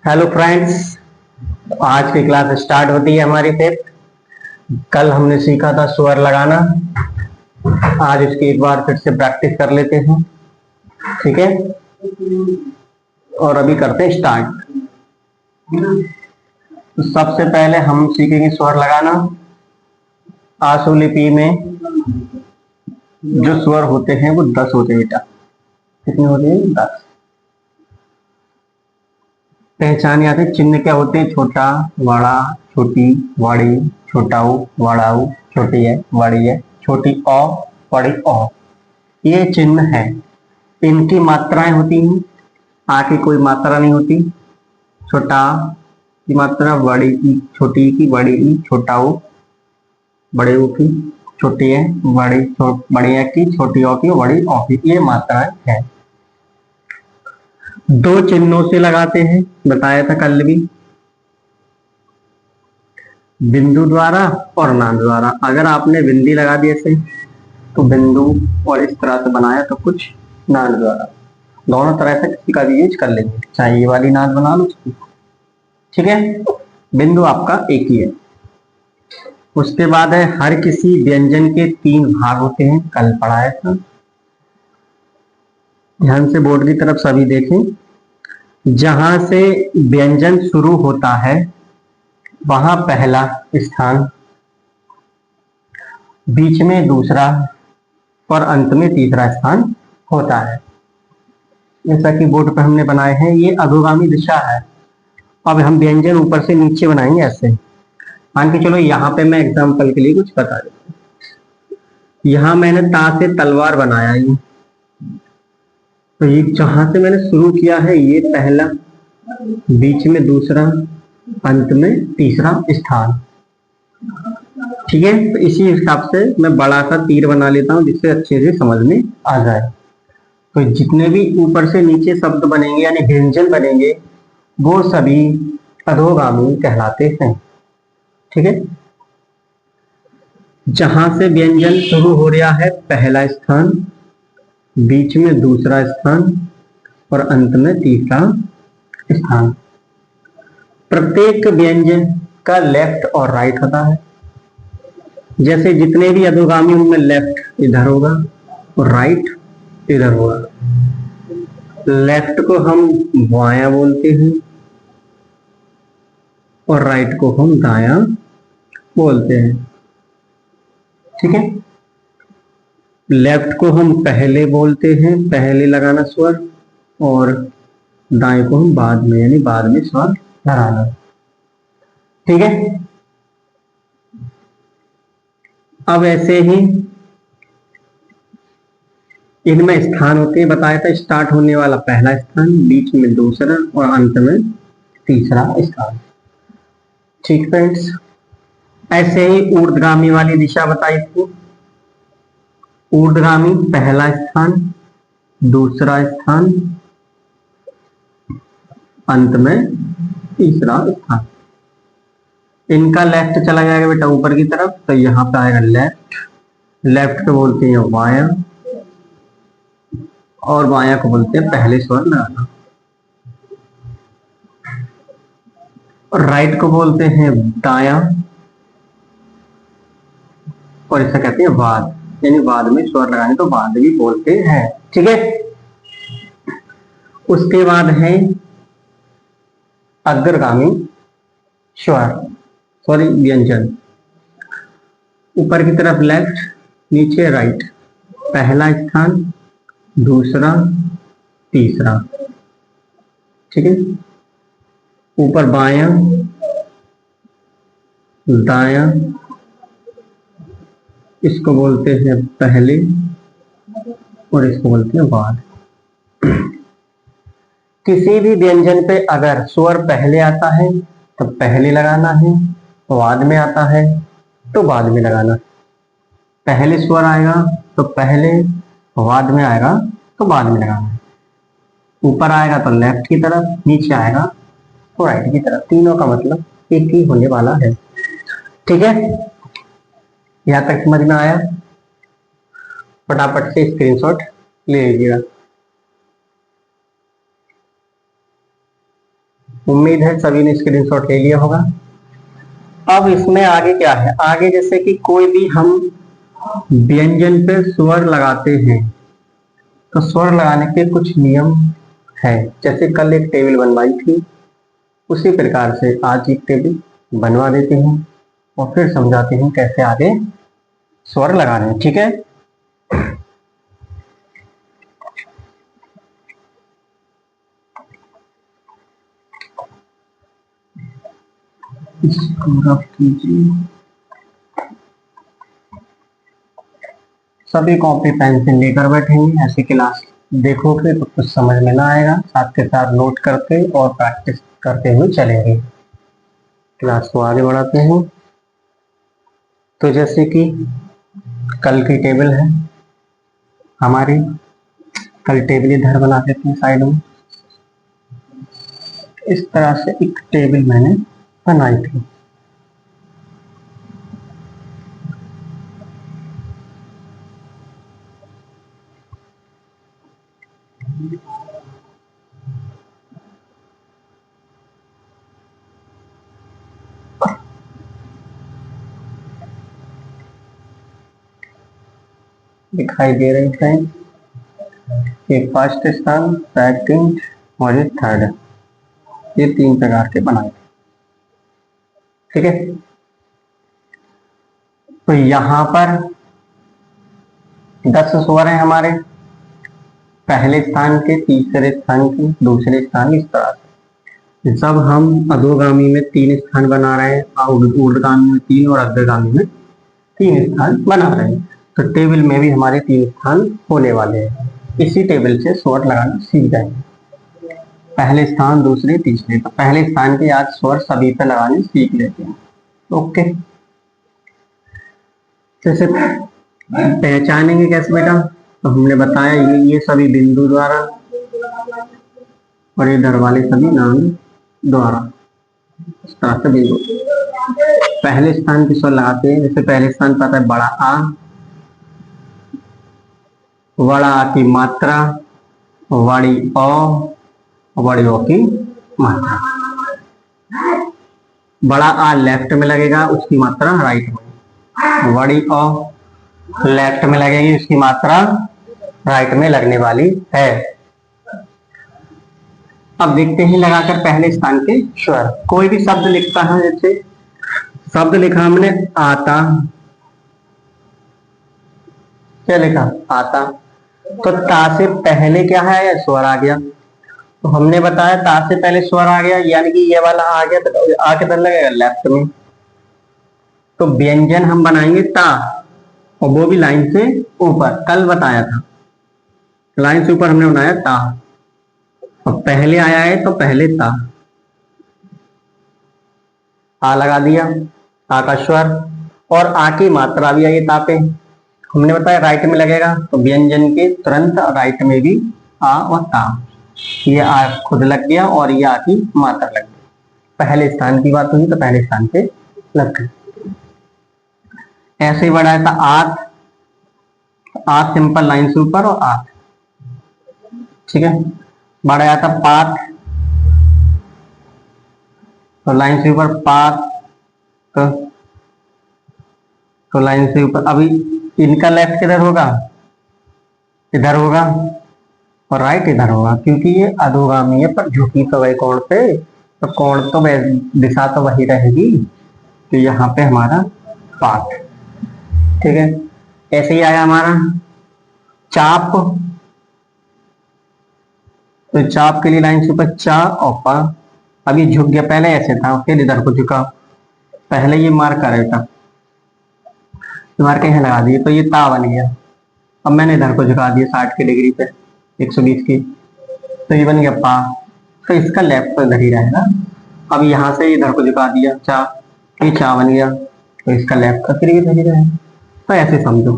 Hello friends, आज की class start होती है हमारी फिफ्थ। कल हमने सीखा था स्वर लगाना। आज इसकी एक बार फिर से प्रैक्टिस कर लेते हैं, ठीक है। और अभी करते हैं स्टार्ट। तो सबसे पहले हम सीखेंगे स्वर लगाना। आशुलिपि में जो स्वर होते हैं वो 10 होते हैं बेटा। कितने होते हैं? 10। पहचान याद है? चिन्ह क्या होते हैं? छोटा, बड़ा, छोटी, बड़ी, छोटाऊ, बड़ाऊ, छोटी है, बड़ी है, छोटी औ, बड़ी औ। ये चिन्ह है। इनकी मात्राएं होती हैं। आ की कोई मात्रा नहीं होती। छोटा की मात्रा, बड़ी ई, छोटी की, बड़ी ई, छोटाऊ, बड़े ऊ की, छोटी है, बड़ी है की, छोटी औ की, बड़ी औ की। ये मात्राएं है। दो चिन्हों से लगाते हैं, बताया था कल भी, बिंदु द्वारा और नाद द्वारा। अगर आपने बिंदी लगा दी ऐसे तो बिंदु, और इस तरह से बनाया तो कुछ नाद द्वारा। दोनों तरह से किसी का भी यूज कर लेंगे, चाहे ये वाली नाद बना लो, ठीक है। बिंदु आपका एक ही है। उसके बाद है हर किसी व्यंजन के 3 भाग होते हैं, कल पढ़ाया था। ध्यान से बोर्ड की तरफ सभी देखें। जहां से व्यंजन शुरू होता है वहां पहला स्थान, बीच में दूसरा और अंत में तीसरा स्थान होता है। जैसा कि बोर्ड पर हमने बनाए हैं, ये अधोगामी दिशा है। अब हम व्यंजन ऊपर से नीचे बनाएंगे ऐसे। मान के चलो यहाँ पे मैं एग्जांपल के लिए कुछ बता देता हूँ। यहाँ मैंने ता से तलवार बनाया ये, तो ये जहां से मैंने शुरू किया है ये पहला, बीच में दूसरा, अंत में तीसरा स्थान, ठीक है। तो इसी हिसाब से मैं बड़ा सा तीर बना लेता हूँ जिससे अच्छे से समझ में आ जाए। तो जितने भी ऊपर से नीचे शब्द बनेंगे यानी व्यंजन बनेंगे वो सभी अधोगामी कहलाते हैं, ठीक है। जहां से व्यंजन शुरू हो रहा है पहला स्थान, बीच में दूसरा स्थान और अंत में तीसरा स्थान। प्रत्येक व्यंजन का लेफ्ट और राइट होता है। जैसे जितने भी अधोगामी उनमें लेफ्ट इधर होगा और राइट इधर होगा। लेफ्ट को हम बायां बोलते हैं और राइट को हम दायां बोलते हैं, ठीक है। लेफ्ट को हम पहले बोलते हैं, पहले लगाना स्वर, और दाएं को हम बाद में, यानी बाद में स्वर लगाना, ठीक है। अब ऐसे ही इनमें स्थान होते हैं, बताया था। स्टार्ट होने वाला पहला स्थान, बीच में दूसरा और अंत में तीसरा स्थान, ठीक फ्रेंड्स। ऐसे ही ऊर्ध्वगामी वाली दिशा बताई थी। ऊर्ध्वगामी पहला स्थान, दूसरा स्थान, अंत में तीसरा स्थान। इनका लेफ्ट चला जाएगा बेटा ऊपर की तरफ, तो यहां पे आएगा लेफ्ट। लेफ्ट को बोलते हैं बायां और बायां को बोलते हैं पहले स्वर लगाना। और राइट को बोलते हैं दायां और इसे कहते हैं बाद, यानी बाद में स्वर लगाने तो बाद भी बोलते हैं, ठीक है। उसके बाद है अग्रगामी स्वर, सॉरी व्यंजन। ऊपर की तरफ लेफ्ट, नीचे राइट, पहला स्थान, दूसरा, तीसरा, ठीक है। ऊपर बायां, दायां, इसको बोलते हैं पहले और इसको बोलते हैं बाद। किसी भी व्यंजन पे अगर स्वर पहले आता है तो पहले लगाना है, बाद में आता है तो बाद में लगाना है। पहले स्वर आएगा तो पहले, बाद में आएगा तो बाद में लगाना है। ऊपर आएगा तो लेफ्ट की तरफ, नीचे आएगा तो राइट की तरफ। तीनों का मतलब एक ही होने वाला है, ठीक है। यहां तक समझ में आया? फटाफट से स्क्रीनशॉट ले लीजिएगा। उम्मीद है सभी ने स्क्रीनशॉट ले लिया होगा। अब इसमें आगे क्या है, आगे जैसे कि कोई भी हम व्यंजन पे स्वर लगाते हैं तो स्वर लगाने के कुछ नियम है। जैसे कल एक टेबल बनवाई थी, उसी प्रकार से आज एक टेबल बनवा देते हैं और फिर समझाते हैं कैसे आगे स्वर लगाने हैं। ठीक है, इसको रख कीजिए। सभी कॉपी पेंसिल लेकर बैठेंगे, ऐसी क्लास देखोगे तो कुछ समझ में ना आएगा, साथ के साथ नोट करते और प्रैक्टिस करते हुए चलेंगे। क्लास को आगे बढ़ाते हैं। तो जैसे कि कल की टेबल है हमारी, कल टेबल इधर बना देते हैं साइड में। इस तरह से एक टेबल मैंने बनाई थी। दिखाई दे रही है कि फर्स्ट स्थान, सेकंड और ये थर्ड, ये 3 प्रकार के बनाए थे। ठीक है, तो यहां पर 10 स्वर हैं हमारे, पहले स्थान के, तीसरे स्थान के, दूसरे स्थान, इस तरह से। जब हम अधोगामी में 3 स्थान बना रहे हैं और ऊर्ध्वगामी में 3 और अग्रगामी में 3 स्थान बना रहे हैं, तो टेबल में भी हमारे 3 स्थान होने वाले हैं। इसी टेबल से स्वर लगाना सीख जाएंगे, पहले स्थान, दूसरे, तीसरे। तो पहले स्थान के आज स्वर सभी पे लगाने सीख लेते हैं। ओके, जैसे पहचानेंगे कैसे बेटा, तो हमने बताया ये सभी बिंदु द्वारा और इधर वाले सभी नाम द्वारा, इस तरह से बिंदु। पहले स्थान की स्वर लगाते हैं, जैसे पहले स्थान पर आता है बड़ा आ, बड़ा आ की मात्रा, बड़ी ओ, बड़ी ओ की मात्रा। बड़ा आ लेफ्ट में लगेगा, उसकी मात्रा राइट में। बड़ी ओ लेफ्ट में लगेगी, उसकी मात्रा राइट में लगने वाली है। अब देखते हैं लगाकर पहले स्थान के स्वर। कोई भी शब्द लिखता है, जैसे शब्द लिखा हमने आता, क्या लिखा आता, तो ता से पहले क्या है, स्वर आ गया। तो हमने बताया ता से पहले स्वर आ गया, यानी कि ये वाला आ गया, तो आ किधर लगेगा, लेफ्ट में। तो व्यंजन हम बनाएंगे ता, और वो भी लाइन से ऊपर, कल बताया था लाइन से ऊपर हमने बनाया ता। और पहले आया है तो पहले ता, आ लगा दिया, आ का स्वर, और आ की मात्रा भी आई ता पे। हमने बताया राइट में लगेगा, तो व्यंजन के तुरंत राइट में भी आ और ता, ये आ खुद लग गया और ये आ की मात्रा लग गई। पहले स्थान की बात हुई तो पहले स्थान पे लग गई। ऐसे ही बढ़ाया था आठ, आठ सिंपल लाइन से ऊपर और आठ। ठीक है, बढ़ाया था पाठ, तो लाइन से ऊपर पाठ, तो लाइन से ऊपर। अभी इनका लेफ्ट किधर होगा, इधर होगा, और राइट इधर होगा, क्योंकि ये अधोगामी है पर झुकी तो वही कोण पे, तो कोण तो दिशा तो वही रहेगी। तो यहाँ पे हमारा पाठ। ठीक है, ऐसे ही आया हमारा चाप, तो चाप के लिए लाइन से ऊपर चा और पा। अभी झुक गया, पहले ऐसे था, फिर इधर को झुका, पहले ये मार्क कर था, मार्क यहाँ लगा दिए, तो ये ता बन गया। अब मैंने इधर को झुका दिया 60 की डिग्री पे, 120 की, तो ये बन गया पा। तो इसका लेफ्ट तो इधर ही रहेगा। अब यहाँ से इधर को झुका दिया चा, ये चा बन गया, तो इसका लेफ्ट का फिर इधर ही रहेगा। तो ऐसे समझो,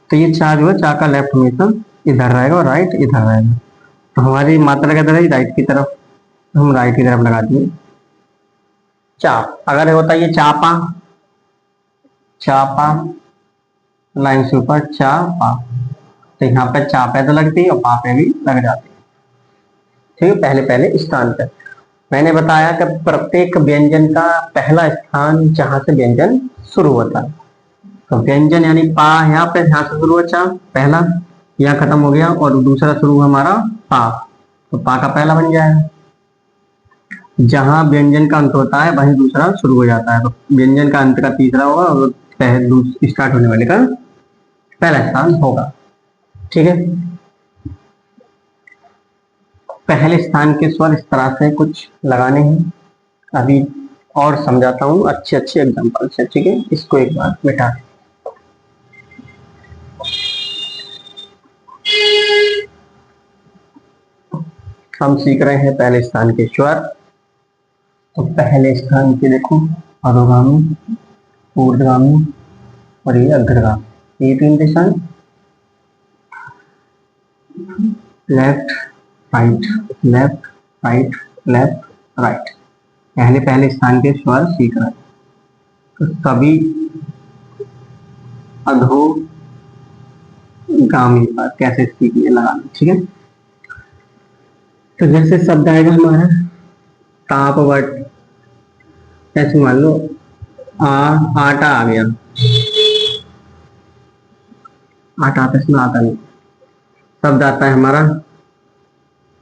तो ये चा जो है, चा का लेफ्ट हमेशा इधर रहेगा और राइट इधर रहेगा। तो हमारी मात्रा किधर है, राइट की तरफ, तो हम राइट की तरफ लगा दिए चाप। अगर होता ये चापा, चापा लाइन से ऊपर चापा, तो यहाँ पे चापे तो लगती है और पापे भी लग जाती है। ठीक है, पहले पहले स्थान पर। मैंने बताया कि प्रत्येक व्यंजन का पहला स्थान जहां से व्यंजन शुरू होता है, तो व्यंजन यानी पा यहाँ पे यहाँ से शुरू अच्छा पहला, यहाँ खत्म हो गया और दूसरा शुरू हमारा पा, तो पा का पहला बन जाएगा। जहां व्यंजन का अंत होता है वहीं दूसरा शुरू हो जाता है, तो व्यंजन का अंत का तीसरा होगा और स्टार्ट होने वाले का पहला स्थान होगा। ठीक है, पहले स्थान के स्वर इस तरह से कुछ लगाने हैं, अभी और समझाता हूँ अच्छे अच्छे एग्जाम्पल से। ठीक है, इसको एक बार बेटा हम सीख रहे हैं पहले स्थान के स्वर। तो पहले स्थान के देखो अधोगामी, ऊर्ध्वगामी और ये अग्रगामी, ये तीन दिशाएं, left right left right left right, पहले पहले स्थान के स्वर सीख रहे हैं। तो सभी अधोगामी पर कैसे सीखने लगाना। ठीक है, तो जैसे शब्द आएगा हमारा तापवट, ऐसे मान लो आटा आ गया, आटा तो इसमें आता नहीं, शब्द आता है हमारा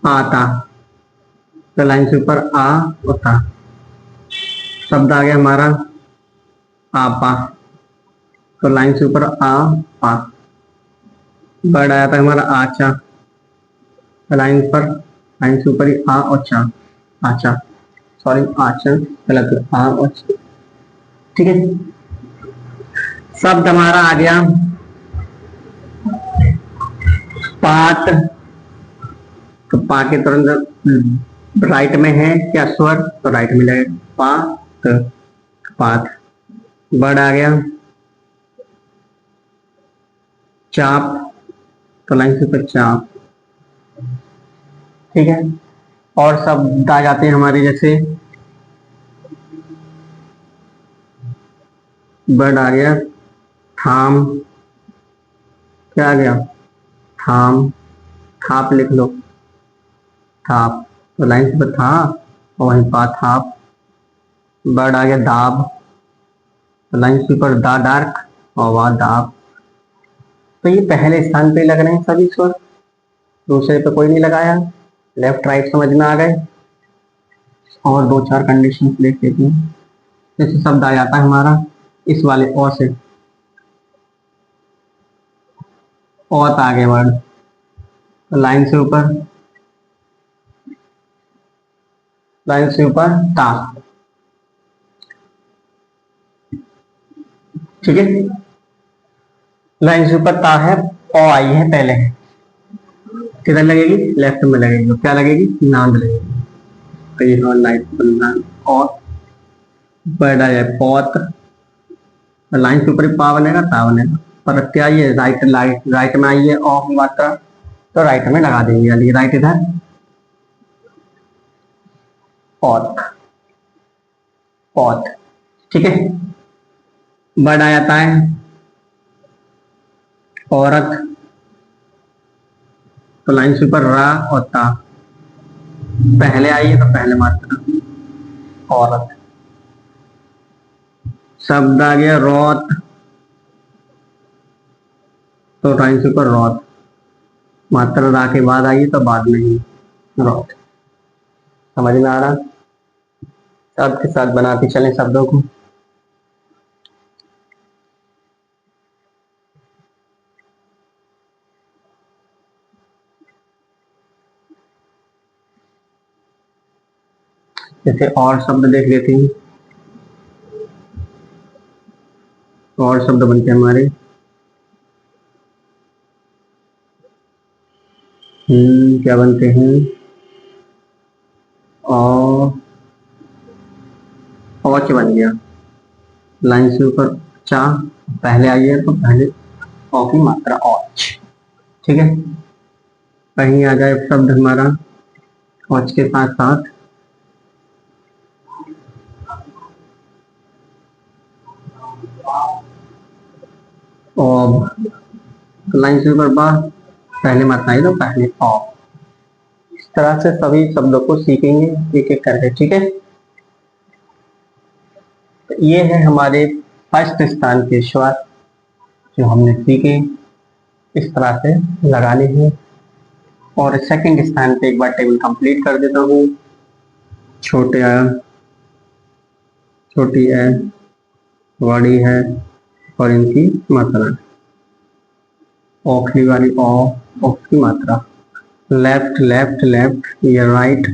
आता, तो लाइन से ऊपर आ और ता, शब्द आ गया हमारा आपा, तो लाइन से ऊपर आ पा, वर्ड आया था हमारा आचा, तो लाइन से ऊपर ही आ और चा, आचा, सॉरी आचा गलत, आ और चा। ठीक है, शब्द हमारा आ गया पात, तो पा के तुरंत राइट में है क्या स्वर, तो राइट में लगेगा पात, पात। वर्ड आ गया चाप, तो लाइन से ऊपर चाप। ठीक है, और शब्द आ जाते हैं हमारे, जैसे वर्ड आ गया थाम, क्या आ गया थाम, थाप लिख लो थाप, तो लाइन से ऊपर था और वहीं पा थाप। वर्ड आ गया दाब, तो लाइन से ऊपर दा डार्क और वह दाब। तो ये पहले स्थान पे लग रहे हैं सभी स्वर, दूसरे पे कोई नहीं लगाया, लेफ्ट राइट समझ में आ गए। और दो चार कंडीशन देख लेते हैं, जैसे शब्द आ जाता है हमारा इस वाले ओ से, औत आ गए वर्ड, तो लाइन से ऊपर ता। ठीक है, लाइन से ऊपर ता है, ओ आई है पहले, किधर लगेगी लेफ्ट में लगेगी, तो क्या लगेगी नांद लगेगी, तो ये लाइट और वर्ड आ जाए पौत, लाइन से ऊपर पा बनेगा ता बनेगा, पर क्या ये राइट में आई है ऑफ मात्रा, तो राइट में लगा देंगे, यानी राइट इधर पौत पौत। ठीक है, वर्ड आ जाता है औरत, तो लाइन से ऊपर रा और ता, पहले आई है तो पहले मात्रा औरत। शब्द आ गया रौत, तो लाइन से ऊपर रौत, मात्रा रा के बाद आई तो बाद में ही रौत। समझ में आ रहा, शब्द के साथ बनाते चले शब्दों को। जैसे और शब्द देख लेते हैं, और शब्द बनते हैं हमारे क्या बनते हैं, औच बन गया, लाइन से ऊपर चा, पहले आई है तो पहले औ की मात्रा औच। ठीक है, कहीं आ जाए शब्द हमारा औच के साथ साथ और, लाइन से ऊपर बा, पहले मात्रा आई तो पहले औ, तरह से सभी शब्दों को सीखेंगे एक एक करके, ठीक है। तो ये है हमारे फर्स्ट स्थान के स्वर जो हमने सीखे, इस तरह से लगाने हैं। और सेकंड स्थान पे एक बार टेबल कंप्लीट कर देता हूँ। छोटे अ, छोटी ए, बड़ी है और इनकी मात्रा, ओखली वाली ओ, ओख की मात्रा, लेफ्ट लेफ्ट लेफ्ट, ये राइट,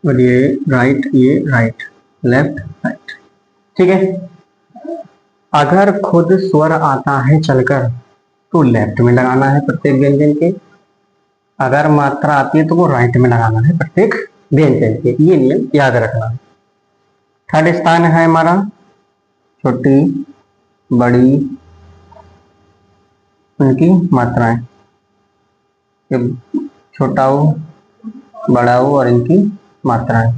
और ये राइट, ये राइट, लेफ्ट राइट, ठीक है। अगर खुद स्वर आता है चलकर तो लेफ्ट में लगाना है प्रत्येक व्यंजन के, अगर मात्रा आती है तो वो राइट में लगाना है प्रत्येक व्यंजन के, ये नियम याद रखना है। थर्ड स्थान है हमारा छोटी बड़ी, उनकी मात्राएं, छोटा हो बड़ा हो और इनकी मात्राएं।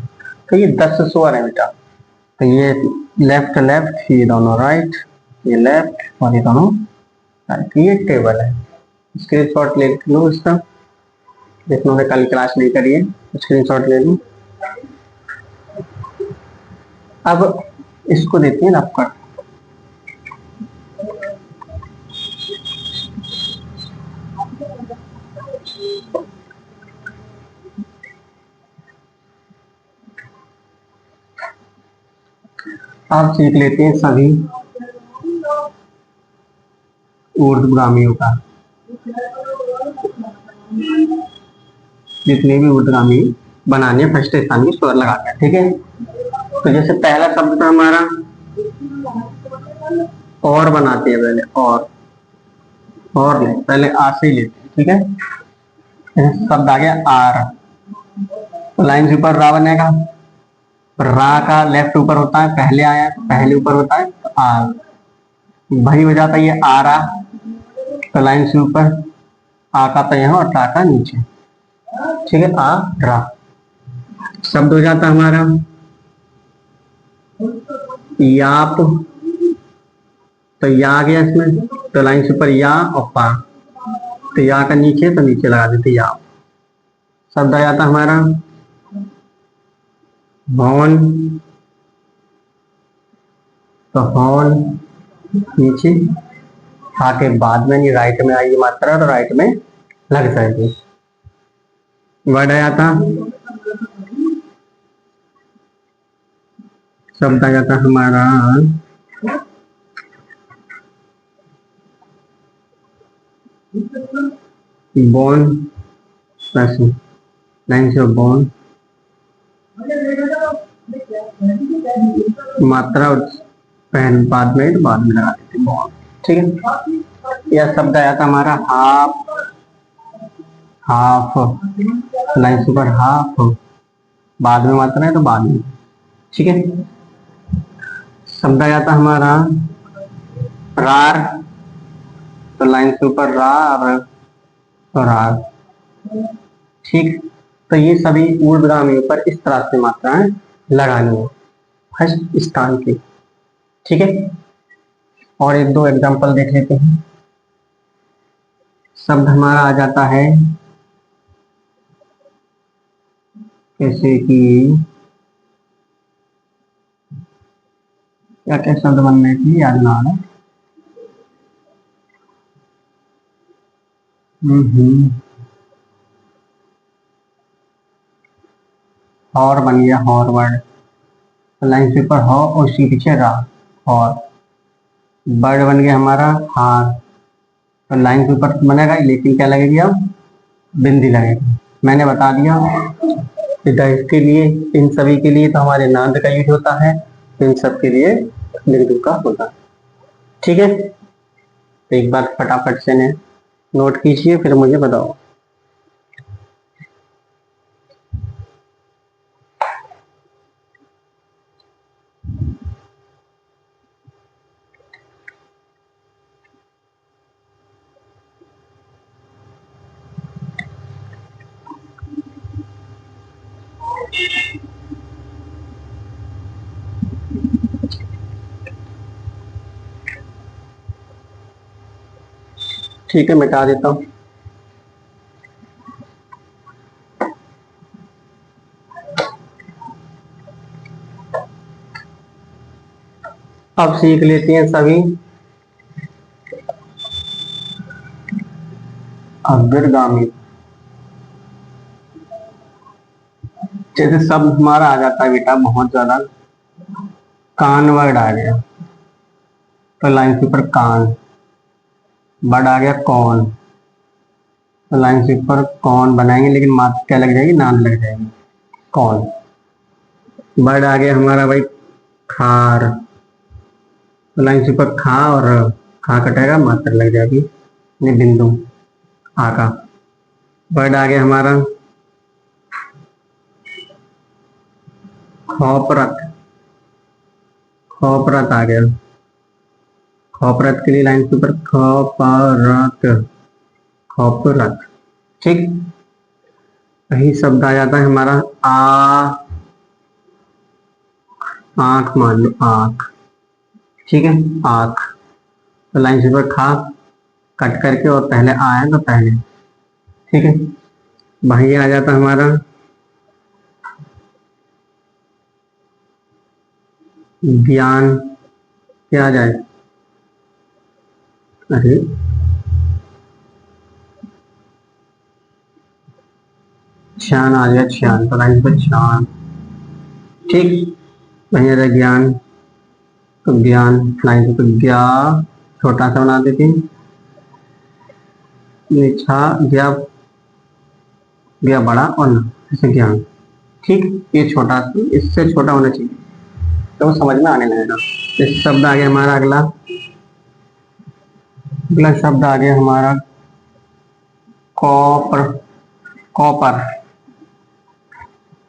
तो ये 10 स्वर है बेटा। तो ये लेफ्ट लेफ्ट, ये दोनों राइट, ये लेफ्ट और ये दोनों राइट, ये टेबल है। स्क्रीनशॉट ले लो इसका, जिसने कल क्लास नहीं करी है स्क्रीनशॉट ले लो। अब इसको देते हैं आपका, आप सीख लेते हैं सभी ऊर्ध्वगामियों का, जितने भी ऊर्ध्वगामी बनाने फर्स्ट स्थान की स्वर लगा कर, ठीक है। तो जैसे पहला शब्द था हमारा और, बनाते हैं पहले और ले, पहले आ से ही लेते हैं, ठीक है। शब्द आ गया आर, तो लाइन से ऊपर रा बनेगा, रा का लेफ्ट ऊपर होता है, पहले आया तो पहले ऊपर होता है तो आर, भाई हो जाता है ये आ रा, तो लाइन से ऊपर आ का तो यहाँ और रा का नीचे, ठीक है, आ रा। शब्द हो जाता हमारा याप, तो या आ गया इसमें, तो लाइन से ऊपर या और पा, तो या का नीचे तो नीचे लगा देते याप। शब्द आ जाता हमारा हॉर्न, तो हॉर्न नीचे, आके बाद में नहीं राइट में आई मात्रा तो राइट में लग जाएगी। वर्ड आ जाता, शब्द आ जाता हमारा बोन, लाइन से बोन, मात्रा पहन बाद में लगा देते बोन, ठीक है। यह शब्द आया था हमारा हाफ, हाफ, लाइन से ऊपर हाफ, बाद में मात्रा है तो बाद में, ठीक है। शब्द आया था हमारा रार, तो लाइन से ऊपर रार तो रार, ठीक। तो ये सभी ऊर्ध्वगामियों पर इस तरह से मात्राएं लगानी है फर्स्ट स्थान की, ठीक है। और एक दो एग्जांपल देख लेते हैं। शब्द हमारा आ जाता है जैसे कि क्या क्या शब्द बनने की याद ना आ रहा, और बन गया हॉरवर्ड, लाइन से ऊपर हो और उसके पीछे रा, और बर्ड बन गया हमारा हार, तो लाइन के ऊपर बनेगा लेकिन क्या लगेगी अब बिंदी लगेगी। मैंने बता दिया इसके लिए, इन सभी के लिए तो हमारे नाद का यूज होता है, इन सब के लिए बिंदु का होता है, ठीक है। तो एक बार फटाफट से नोट कीजिए फिर मुझे बताओ। ठीक है, मिटा देता हूँ। अब सीख लेते हैं सभी अग्रगामी। जैसे शब्द हमारा आ जाता है बेटा बहुत ज्यादा, कान वर्ड आ गया तो लाइन के ऊपर कान, वर्ड आ गया कौन तो लाइन से ऊपर कौन बनाएंगे, लेकिन मात्र क्या लग जाएगी, नाम लग जाएगी कौन। वर्ड आ गया हमारा भाई खार, तो लाइन से ऊपर खा और खा कटेगा, मात्र लग जाएगी बिंदु आ का। वर्ड आ गया हमारा खोपरत, खोपरत आ गया, खोपरत के लिए लाइन के ऊपर खोपरत, खोपरत। ठीक, यही शब्द आ जाता है हमारा आंख, मान लो आंख, ठीक है आंख, तो लाइन से ऊपर खा कट करके और पहले आया तो पहले, ठीक है। वही आ जाता हमारा ज्ञान, क्या आ जाए, अरे छान आ गया, छान तो लाइन पर छान, ठीक। वही आ जाए ज्ञान, तो ज्ञान लाइन पर ज्ञा छोटा सा बना देते हैं, निछा ज्ञा, ज्ञा बड़ा और ना जैसे ज्ञान, ठीक। ये छोटा, इससे छोटा होना चाहिए तो समझ में आने लगेगा। इस शब्द आ गया हमारा अगला, अगला शब्द आ गया हमारा कॉपर, कॉपर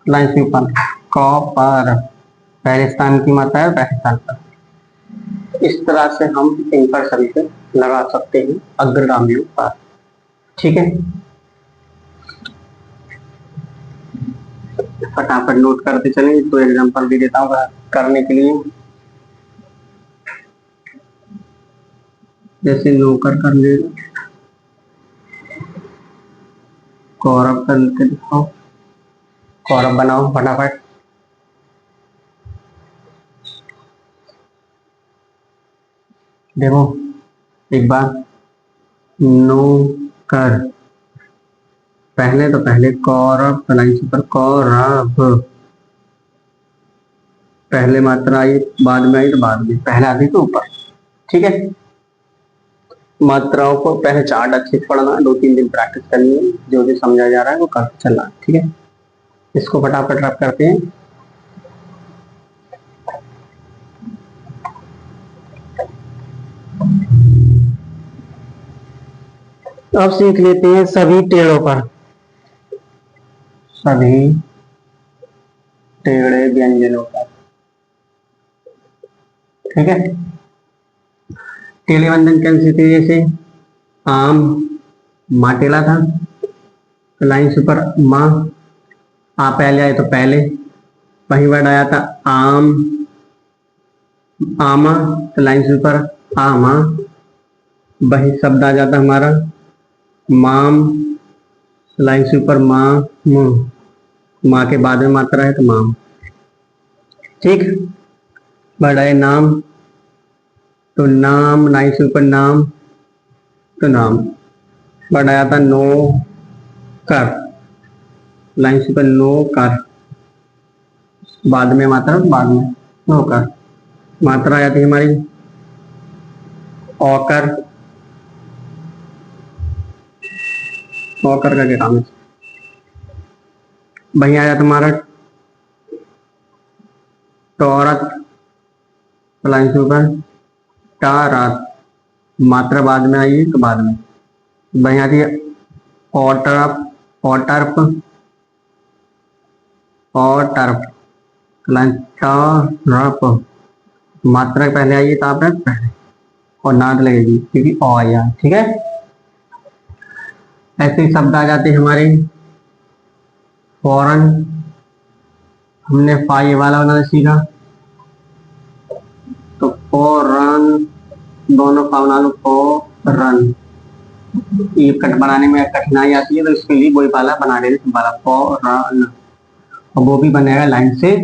लाइन से ऊपर कॉपर, पहले स्थान की मात्रा है पहले स्थान पर। इस तरह से हम इन पर सभी से लगा सकते हैं अग्रगामियों पर, ठीक है। फटाफट नोट करते चलें, तो एग्जांपल भी देता हूँ करने के लिए। जैसे नौकर कर ले, कौरव करके दिखाओ, कौरव बनाओ फटाफट। देखो एक बार, नौकर पहले तो पहले कौरव लाइन से ऊपर कौरव, पहले मात्रा आई बाद में आई तो बाद में, पहले आती तो ऊपर, ठीक है। मात्राओं को पहले चार्ट अच्छे से पढ़ना, 2-3 दिन प्रैक्टिस करनी है, जो भी समझा जा रहा है वो करते चलना, ठीक है। इसको फटाफट रब करते हैं। अब सीख लेते हैं सभी टेढ़ों पर, सभी टेढ़े व्यंजनों पर, ठीक है। टेढ़े व्यंजन कैसे थे, जैसे आम, माँ टेढ़ा था तो लाइन से ऊपर माँ, आ पहले आए तो पहले, वही वर्ड आया था आम, आमा तो लाइन से ऊपर आमा, वही शब्द आ जाता हमारा माम, लाइन से ऊपर माँ, माँ के बाद में मात्रा है तो माम, ठीक। वर्ड आए नाम, तो नाम लाइन से ऊपर नाम तो नाम, वर्ड आया था नो कर, लाइन से ऊपर नो कर, बाद में मात्रा बाद में नो कर, मात्रा आ जाती है हमारी औकर, औकर का क्या काम है, वही आ जाता हमारा टौरत, लाइन से ऊपर टारत, मात्रा बाद में आई तो बाद में, वही आती है औटरप, औटर्प, औटर्प, लाइन टरप, मात्रा पहले आई तो आप पहले और नाद लगेगी क्योंकि ओ आया, ठीक है। ऐसे ही शब्द आ जाते हैं हमारे फौरन, हमने फा ये वाला बनाना सीखा तो फौरन, दोनों का बना लो फौरन, ये कट बनाने में कठिनाई आती है तो इसके लिए वही वाला बना देते तुम्हारा फौरन, और वो भी बनेगा लाइन से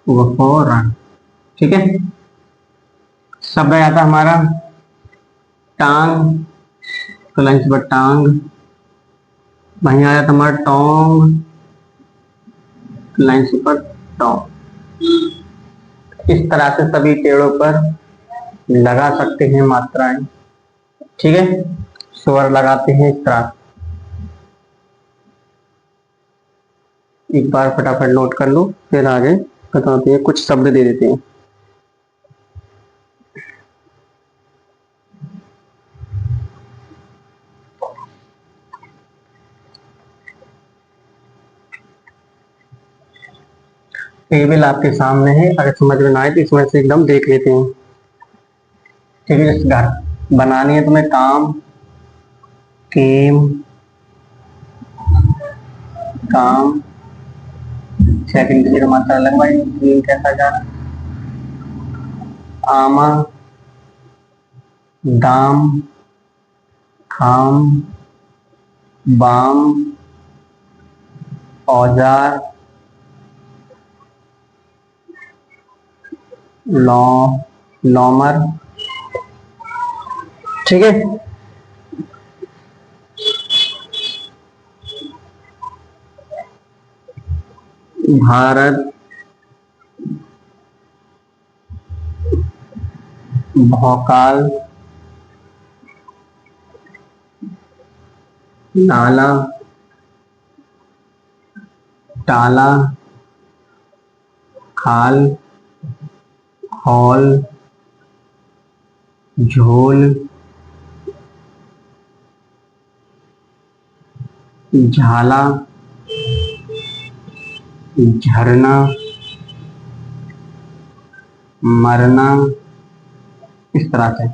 वो फौरन, ठीक है। शब्द आ जाता हमारा टांग, तो लाइन से ऊपर टांग। वहीं आ जाता हमारा टोंग, लाइन से ऊपर टोंग। इस तरह से सभी पेड़ों पर लगा सकते हैं मात्राएं। ठीक है, स्वर लगाते हैं इस तरह। एक बार फटाफट नोट कर लो, फिर आगे बताते हैं, कुछ शब्द दे देते हैं। टेबल आपके सामने है, अगर समझ में ना आए तो इसमें से एकदम देख लेते हैं। ठीक है, जैसे घर बनानी है तुम्हें, काम, केम, काम, सेकंड की मात्रा अलग भाई, कैसा जा रहा, आमा, दाम, खाम, बाम, औजार, लॉमर। ठीक है, भारत, भौकाल, नाला, टाला, खाल, हॉल, झोल, झाला, झरना, मरना। इस तरह से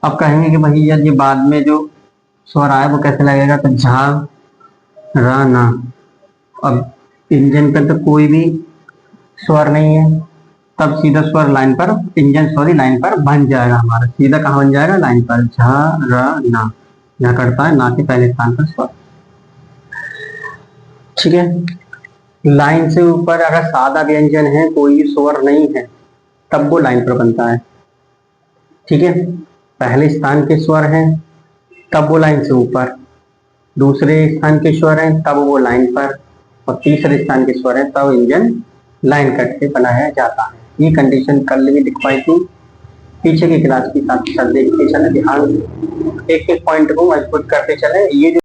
अब कहेंगे कि भाई ये बाद में जो स्वर आया वो कैसे लगेगा, तो झा, रा, ना। अब इंजन पर तो कोई भी स्वर नहीं है, तब सीधा स्वर लाइन पर, इंजन सॉरी लाइन पर बन जाएगा हमारा। सीधा कहाँ बन जाएगा, लाइन पर, झा, र, ना। यहाँ करता है ना के पहले स्थान पर स्वर। ठीक है, लाइन से ऊपर अगर सादा व्यंजन है, कोई स्वर नहीं है, तब वो लाइन पर बनता है। ठीक है, पहले स्थान के स्वर हैं तब वो लाइन से ऊपर, दूसरे स्थान के स्वर हैं तब वो लाइन पर, और तीसरे स्थान के स्वर हैं तब इंजन लाइन कट के बनाया जाता है। ये कंडीशन कल भी लिखवाई थी, पीछे की क्लास के साथ साथ देखते चले, ध्यान एक एक पॉइंट को मजबूत करते चले। ये